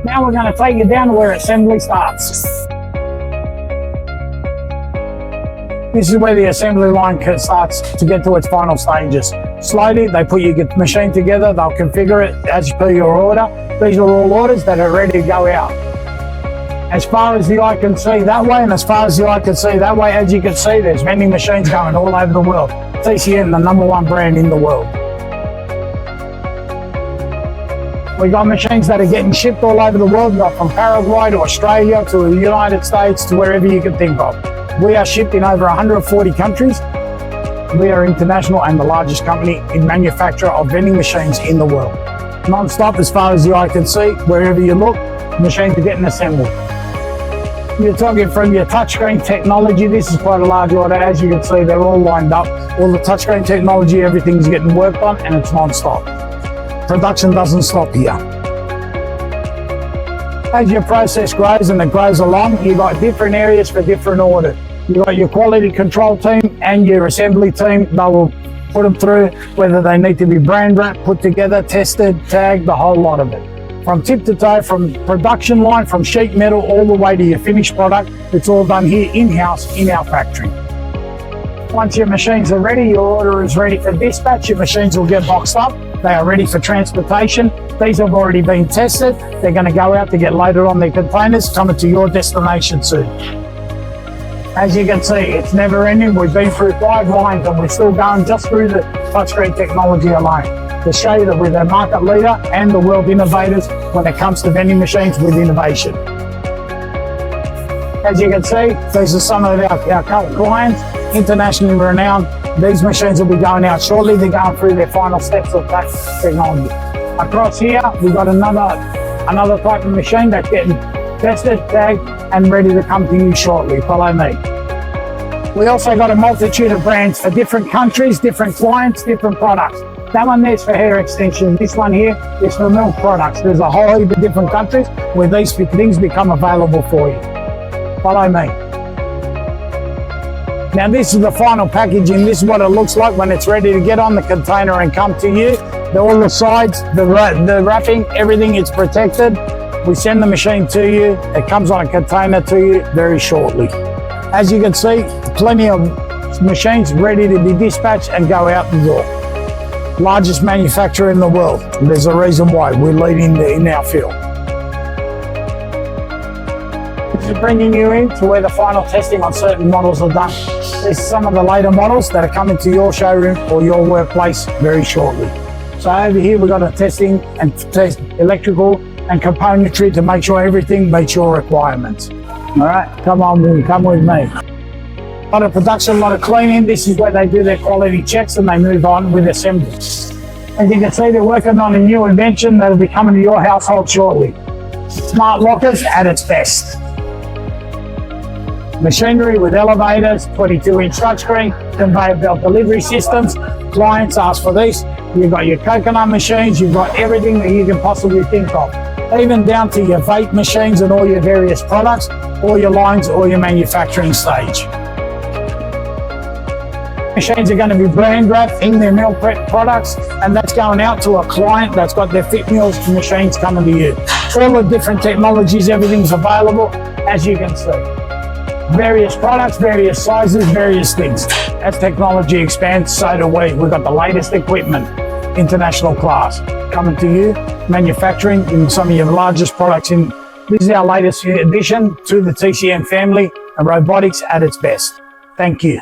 Now we're going to take you down to where assembly starts. This is where the assembly line starts to get to its final stages. Slowly, they put your machine together, they'll configure it as per your order. These are all orders that are ready to go out. As far as the eye can see that way, and as far as the eye can see that way, as you can see, there's vending machines going all over the world. TCN, the #1 brand in the world. We got machines that are getting shipped all over the world. We've got from Paraguay to Australia to the United States to wherever you can think of. We are shipped in over 140 countries. We are international and the largest company in manufacture of vending machines in the world. Non-stop as far as the eye can see, wherever you look, machines are getting assembled. You're talking from your touchscreen technology. This is quite a large order. As you can see, they're all lined up. All the touchscreen technology, everything's getting worked on, and it's non-stop. Production doesn't stop here. As your process grows and it grows along, you've got different areas for different orders. You've got your quality control team and your assembly team. They will put them through whether they need to be brand wrapped, put together, tested, tagged, the whole lot of it. From tip to toe, from production line, from sheet metal all the way to your finished product, it's all done here in-house in our factory. Once your machines are ready, your order is ready for dispatch, your machines will get boxed up. They are ready for transportation. These have already been tested. They're going to go out to get loaded on their containers, coming to your destination soon. As you can see, it's never ending. We've been through 5 lines and we're still going just through the touchscreen technology alone to show you that we're the market leader and the world innovators when it comes to vending machines with innovation. As you can see, these are some of our current clients, internationally renowned. These machines will be going out shortly. They're going through their final steps of that technology. Across here, we've got another type of machine that's getting tested, tagged, and ready to come to you shortly. Follow me. We also got a multitude of brands for different countries, different clients, different products. That one there's for hair extension. This one here is for milk products. There's a whole heap of different countries where these things become available for you. Follow me. Now this is the final packaging. This is what it looks like when it's ready to get on the container and come to you. All the sides, the wrapping, everything is protected. We send the machine to you. It comes on a container to you very shortly. As you can see, plenty of machines ready to be dispatched and go out the door. Largest manufacturer in the world. There's a reason why we're leading in our field. This is bringing you in to where the final testing on certain models are done. These are some of the later models that are coming to your showroom or your workplace very shortly. So over here we've got a testing and test electrical and componentry to make sure everything meets your requirements. All right, come with me. A lot of production, a lot of cleaning. This is where they do their quality checks and they move on with assembly. As you can see, they're working on a new invention that'll be coming to your household shortly. Smart lockers at its best. Machinery with elevators, 22-inch touchscreen, conveyor belt delivery systems. Clients ask for these. You've got your coconut machines, you've got everything that you can possibly think of. Even down to your vape machines and all your various products, all your lines, all your manufacturing stage. Machines are going to be brand wrapped in their meal prep products, and that's going out to a client that's got their fit meals machines coming to you. All the different technologies, everything's available, as you can see. Various products, various sizes, various things. As technology expands, so do we. We've got the latest equipment, international class, coming to you, manufacturing in some of your largest products. This is our latest addition to the TCN family, and robotics at its best. Thank you.